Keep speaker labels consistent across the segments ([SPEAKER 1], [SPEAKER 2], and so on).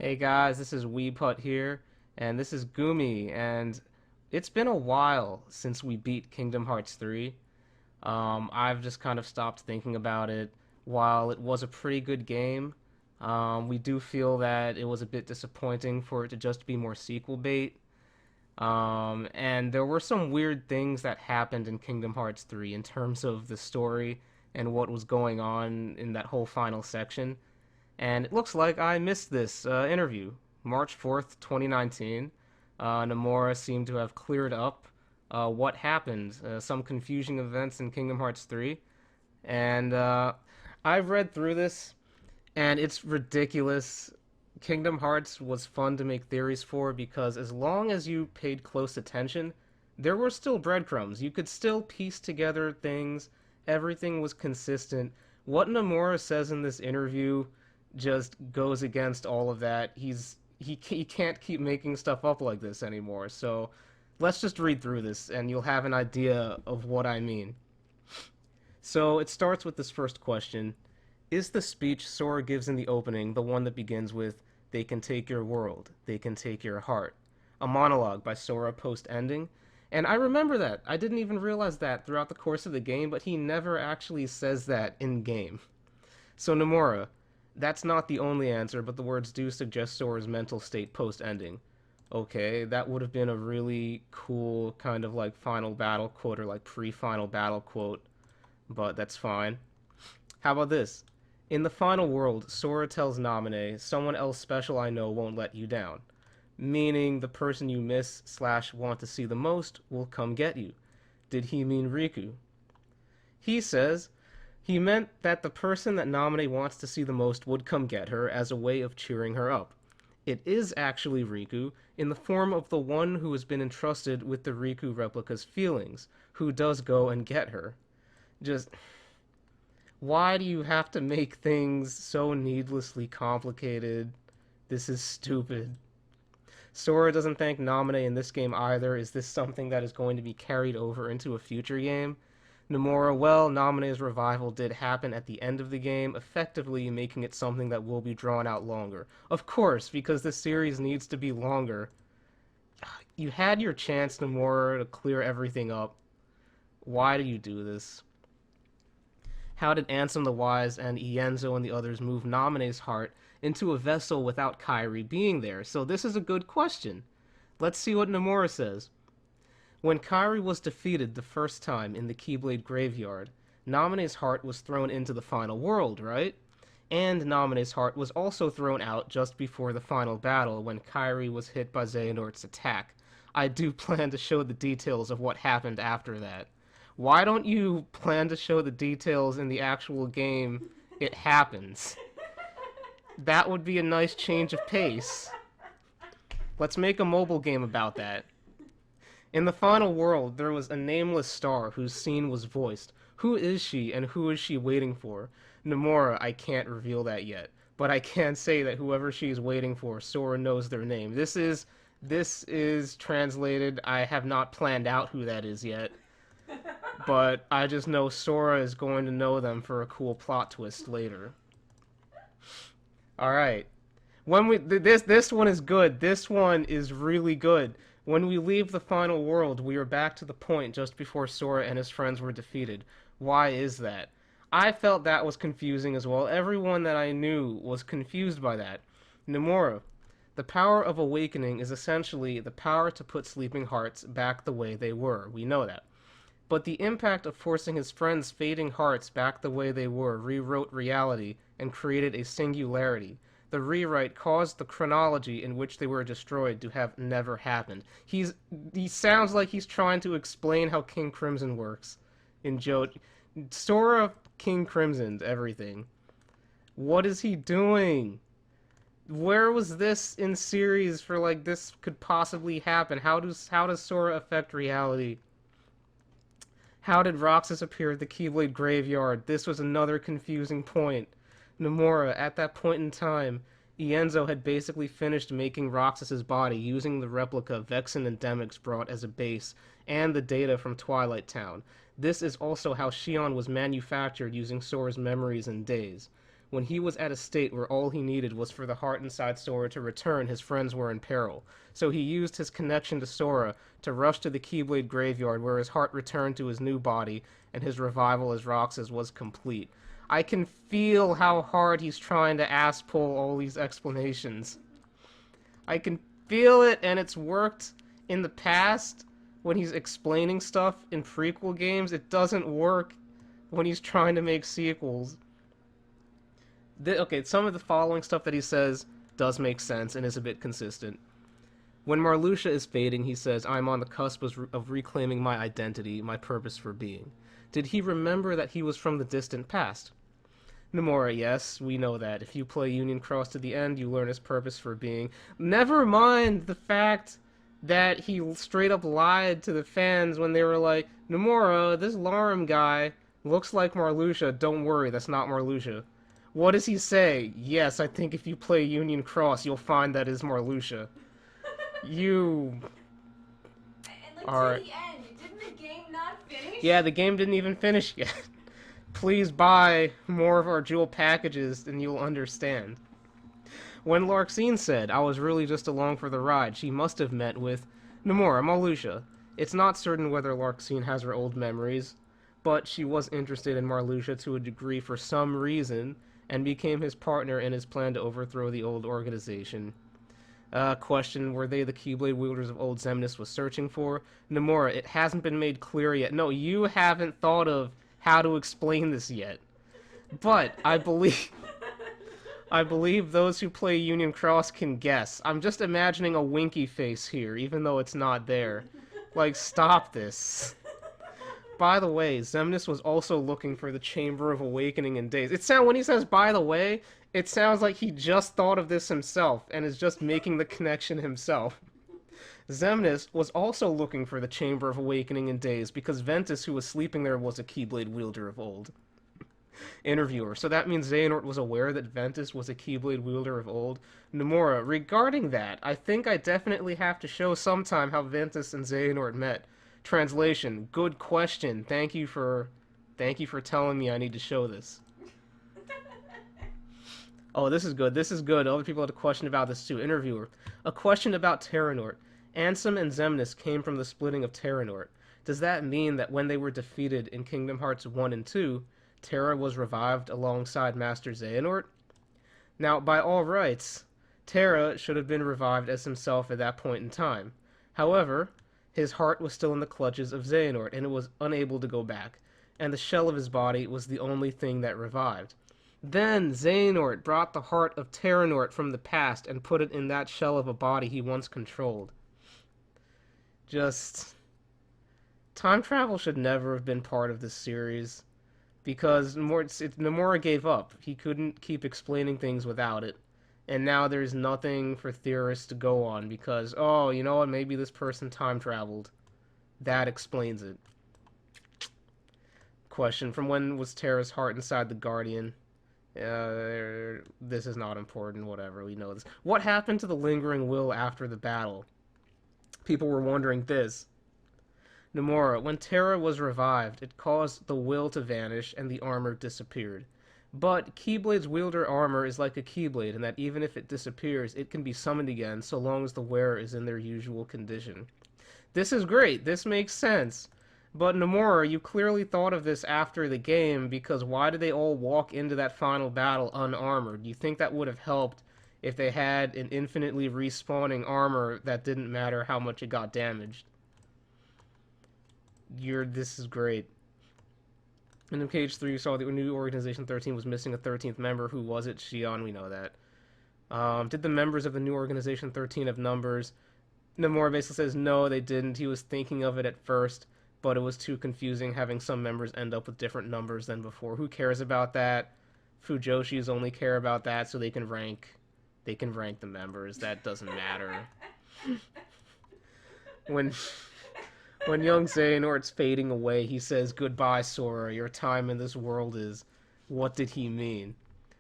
[SPEAKER 1] Hey guys, this is Weebhut here, and this is Gumi, and it's been a while since we beat Kingdom Hearts 3. I've just kind of stopped thinking about it. While it was a pretty good game, we do feel that it was a bit disappointing for it to just be more sequel bait. And there were some weird things that happened in Kingdom Hearts 3 in terms of the story and what was going on in that whole final section. And it looks like I missed this interview. March 4th, 2019. Nomura seemed to have cleared up what happened, some confusing events in Kingdom Hearts 3. And I've read through this, and it's ridiculous. Kingdom Hearts was fun to make theories for because as long as you paid close attention, there were still breadcrumbs. You could still piece together things, everything was consistent. What Nomura says in this interview just goes against all of that. He can't keep making stuff up like this anymore. So let's just read through this and you'll have an idea of what I mean. So it starts with this first question. Is the speech Sora gives in the opening the one that begins with, "They can take your world, they can take your heart"? A monologue by Sora post-ending? And I remember that. I didn't even realize that throughout the course of the game, but he never actually says that in-game. So Nomura, that's not the only answer, but the words do suggest Sora's mental state post-ending. Okay, that would have been a really cool kind of like final battle quote or like pre-final battle quote, but that's fine. How about this? In the final world, Sora tells Namine, "Someone else special I know won't let you down." Meaning the person you miss / want to see the most will come get you. Did he mean Riku? He says, he meant that the person that Namine wants to see the most would come get her as a way of cheering her up. It is actually Riku, in the form of the one who has been entrusted with the Riku replica's feelings, who does go and get her. Just, why do you have to make things so needlessly complicated? This is stupid. Sora doesn't thank Namine in this game either. Is this something that is going to be carried over into a future game? Nomura, well, Namine's revival did happen at the end of the game, effectively making it something that will be drawn out longer. Of course, because the series needs to be longer. You had your chance, Nomura, to clear everything up. Why do you do this? How did Ansem the Wise and Ienzo and the others move Namine's heart into a vessel without Kairi being there? So this is a good question. Let's see what Nomura says. When Kairi was defeated the first time in the Keyblade Graveyard, Namine's heart was thrown into the final world, right? And Namine's heart was also thrown out just before the final battle when Kairi was hit by Xehanort's attack. I do plan to show the details of what happened after that. Why don't you plan to show the details in the actual game? It happens. That would be a nice change of pace. Let's make a mobile game about that. In the final world, there was a nameless star whose scene was voiced. Who is she, and who is she waiting for? Nomura, I can't reveal that yet, but I can say that whoever she is waiting for, Sora knows their name. This is translated. I have not planned out who that is yet, but I just know Sora is going to know them for a cool plot twist later. All right. When this one is good. This one is really good. When we leave the final world, we are back to the point just before Sora and his friends were defeated. Why is that? I felt that was confusing as well. Everyone that I knew was confused by that. Nomura, the power of awakening is essentially the power to put sleeping hearts back the way they were. We know that. But the impact of forcing his friends' fading hearts back the way they were rewrote reality and created a singularity. The rewrite caused the chronology in which they were destroyed to have never happened. He sounds like he's trying to explain how King Crimson works. In Sora King Crimsoned everything. What is he doing? Where was this in series for like this could possibly happen? How does Sora affect reality? How did Roxas appear at the Keyblade Graveyard? This was another confusing point. Nomura, at that point in time, Ienzo had basically finished making Roxas's body using the replica Vexen and Demyx brought as a base, and the data from Twilight Town. This is also how Xion was manufactured using Sora's memories and days. When he was at a state where all he needed was for the heart inside Sora to return, his friends were in peril. So he used his connection to Sora to rush to the Keyblade graveyard where his heart returned to his new body and his revival as Roxas was complete. I can feel how hard he's trying to ass pull all these explanations. I can feel it, and it's worked in the past when he's explaining stuff in prequel games. It doesn't work when he's trying to make sequels. Okay, some of the following stuff that he says does make sense and is a bit consistent. When Marluxia is fading, he says, "I'm on the cusp of reclaiming my identity, my purpose for being." Did he remember that he was from the distant past? Nomura, yes, we know that. If you play Union Cross to the end, you learn his purpose for being. Never mind the fact that he straight up lied to the fans when they were like, "Nomura, this Larum guy looks like Marluxia. Don't worry, that's not Marluxia." What does he say? "Yes, I think if you play Union Cross, you'll find that is Marluxia." You
[SPEAKER 2] And like
[SPEAKER 1] are...
[SPEAKER 2] to the end, didn't the game not finish?
[SPEAKER 1] Yeah, the game didn't even finish yet. Please buy more of our jewel packages and you'll understand. When Larxene said, "I was really just along for the ride," she must have met with Nomura, Marluxia. It's not certain whether Larxene has her old memories, but she was interested in Marluxia to a degree for some reason, and became his partner in his plan to overthrow the old organization. Question, were they the Keyblade wielders of old Xemnas was searching for? Nomura, it hasn't been made clear yet. No, you haven't thought of how to explain this yet. But I believe those who play Union Cross can guess. I'm just imagining a winky face here, even though it's not there. Like, stop this. By the way, Xemnas was also looking for the Chamber of Awakening in Days. When he says, "by the way," it sounds like he just thought of this himself, and is just making the connection himself. Xemnas was also looking for the Chamber of Awakening in Days, because Ventus, who was sleeping there, was a Keyblade wielder of old. Interviewer, so that means Xehanort was aware that Ventus was a Keyblade wielder of old? Nomura, regarding that, I think I definitely have to show sometime how Ventus and Xehanort met. Translation, good question. Thank you for telling me I need to show this. Oh, this is good. This is good. Other people had a question about this too. Interviewer, a question about Xehanort. Ansem and Xemnas came from the splitting of Xehanort. Does that mean that when they were defeated in Kingdom Hearts 1 and 2, Terra was revived alongside Master Xehanort? Now, by all rights, Terra should have been revived as himself at that point in time. However, his heart was still in the clutches of Xehanort, and it was unable to go back, and the shell of his body was the only thing that revived. Then Xehanort brought the heart of Terranort from the past and put it in that shell of a body he once controlled. Time travel should never have been part of this series, because Nomura gave up. He couldn't keep explaining things without it. And now there's nothing for theorists to go on because, oh, you know what, maybe this person time traveled. That explains it. Question, from when was Terra's heart inside the Guardian? This is not important, whatever, we know this. What happened to the lingering will after the battle? People were wondering this. Nomura, when Terra was revived, it caused the will to vanish and the armor disappeared. But Keyblade's wielder armor is like a Keyblade in that even if it disappears, it can be summoned again so long as the wearer is in their usual condition. This is great, this makes sense. But Nomura, you clearly thought of this after the game, because why did they all walk into that final battle unarmored? Do you think that would have helped if they had an infinitely respawning armor that didn't matter how much it got damaged? This is great. And in page 3, you saw the new Organization 13 was missing a 13th member. Who was it? Xion, we know that. Did the members of the new Organization 13 have numbers? Nomura basically says, no, they didn't. He was thinking of it at first, but it was too confusing having some members end up with different numbers than before. Who cares about that? Fujoshis only care about that so they can rank the members. That doesn't matter. When young Xehanort's fading away, he says, "Goodbye, Sora. Your time in this world is..." What did he mean?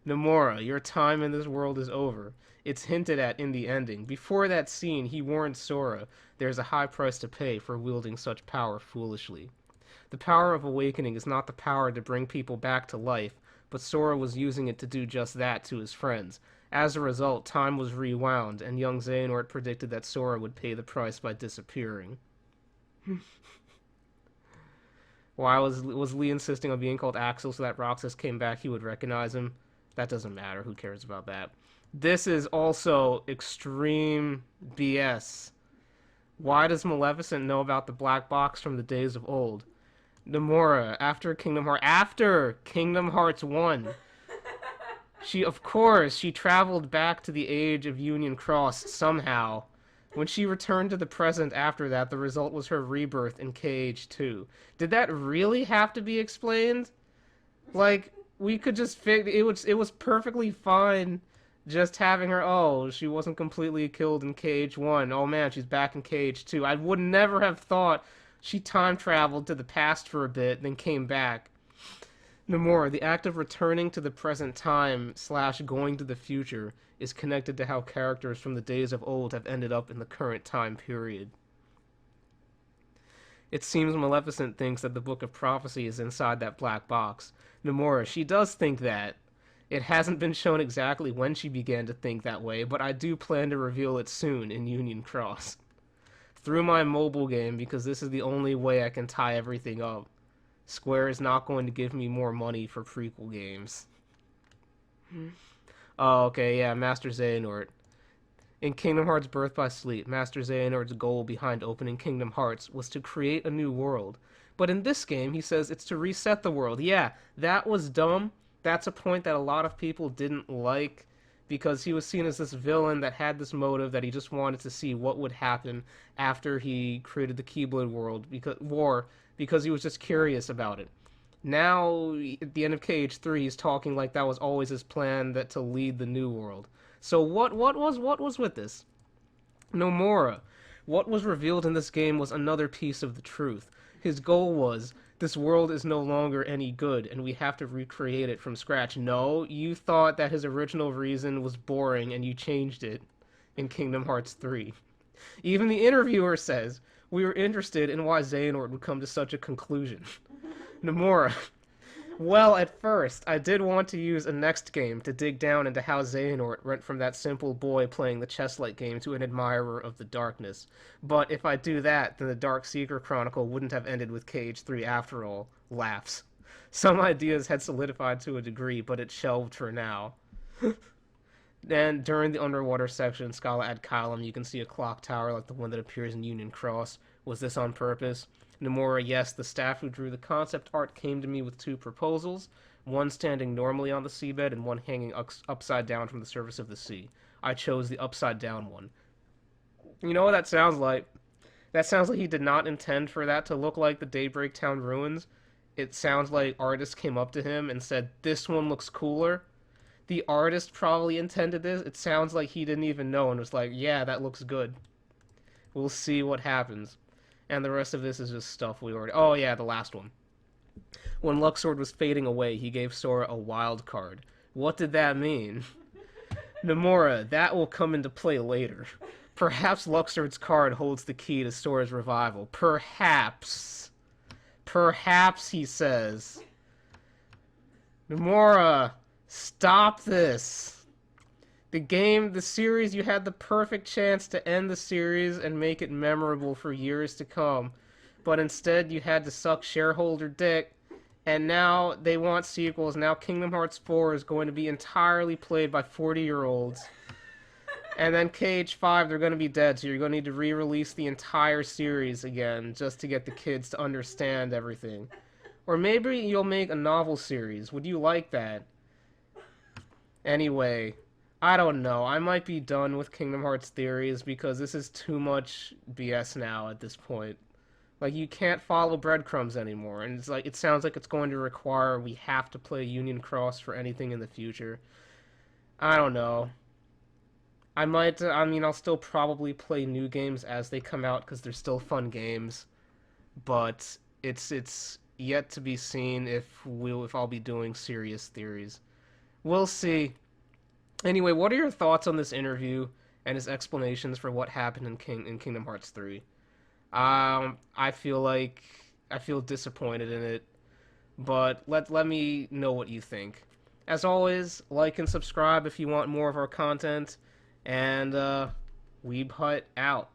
[SPEAKER 1] Nomura, your time in this world is over. It's hinted at in the ending. Before that scene, he warned Sora, there's a high price to pay for wielding such power foolishly. The power of awakening is not the power to bring people back to life, but Sora was using it to do just that to his friends. As a result, time was rewound, and young Xehanort predicted that Sora would pay the price by disappearing. Why was Lee insisting on being called Axel so that Roxas came back he would recognize him? That doesn't matter. Who cares about that? This is also extreme BS. Why does Maleficent know about the black box from the days of old? Nomura, after Kingdom Hearts 1, she traveled back to the age of Union Cross somehow. When she returned to the present after that, the result was her rebirth in KH2. Did that really have to be explained? Like, we could just it was perfectly fine just having her, oh, she wasn't completely killed in KH1. Oh man, she's back in KH2. I would never have thought she time traveled to the past for a bit, then came back. Nomura, the act of returning to the present time / going to the future is connected to how characters from the days of old have ended up in the current time period. It seems Maleficent thinks that the Book of Prophecy is inside that black box. Nomura, she does think that. It hasn't been shown exactly when she began to think that way, but I do plan to reveal it soon in Union Cross. Through my mobile game, because this is the only way I can tie everything up. Square is not going to give me more money for prequel games. Oh, okay, yeah, Master Xehanort. In Kingdom Hearts Birth by Sleep, Master Xehanort's goal behind opening Kingdom Hearts was to create a new world. But in this game, he says it's to reset the world. Yeah, that was dumb. That's a point that a lot of people didn't like, because he was seen as this villain that had this motive that he just wanted to see what would happen after he created the Keyblade world because he was just curious about it. Now, at the end of KH3, he's talking like that was always his plan, that to lead the new world. So what was with this? Nomura. What was revealed in this game was another piece of the truth. His goal was, this world is no longer any good, and we have to recreate it from scratch. No, you thought that his original reason was boring, and you changed it in Kingdom Hearts 3. Even the interviewer says, we were interested in why Xehanort would come to such a conclusion. Nomura. Well, at first, I did want to use a next game to dig down into how Xehanort went from that simple boy playing the chess-like game to an admirer of the darkness. But if I do that, then the Dark Seeker Chronicle wouldn't have ended with KH3 after all. Laughs. Some ideas had solidified to a degree, but it's shelved for now. And during the underwater section, Scala ad Caelum, you can see a clock tower like the one that appears in Union Cross. Was this on purpose? Nomura, yes, the staff who drew the concept art came to me with two proposals, one standing normally on the seabed and one hanging upside down from the surface of the sea. I chose the upside down one. You know what that sounds like? That sounds like he did not intend for that to look like the Daybreak Town ruins. It sounds like artists came up to him and said, this one looks cooler. The artist probably intended this. It sounds like he didn't even know and was like, yeah, that looks good. We'll see what happens. And the rest of this is just stuff we already... Oh, yeah, the last one. When Luxord was fading away, he gave Sora a wild card. What did that mean? Nomura, that will come into play later. Perhaps Luxord's card holds the key to Sora's revival. Perhaps. Perhaps, he says. Nomura, stop this. The series, you had the perfect chance to end the series and make it memorable for years to come. But instead, you had to suck shareholder dick, and now they want sequels. Now Kingdom Hearts 4 is going to be entirely played by 40-year-olds. And then KH5, they're going to be dead, so you're going to need to re-release the entire series again just to get the kids to understand everything. Or maybe you'll make a novel series. Would you like that? Anyway... I don't know. I might be done with Kingdom Hearts theories because this is too much BS now at this point. Like, you can't follow breadcrumbs anymore, and it's like it sounds like it's going to require we have to play Union Cross for anything in the future. I don't know. I'll still probably play new games as they come out because they're still fun games, but it's yet to be seen if I'll be doing serious theories. We'll see. Anyway, what are your thoughts on this interview and his explanations for what happened in Kingdom Hearts 3? I feel disappointed in it, but let me know what you think. as always, like and subscribe if you want more of our content. And Weeb Hut out.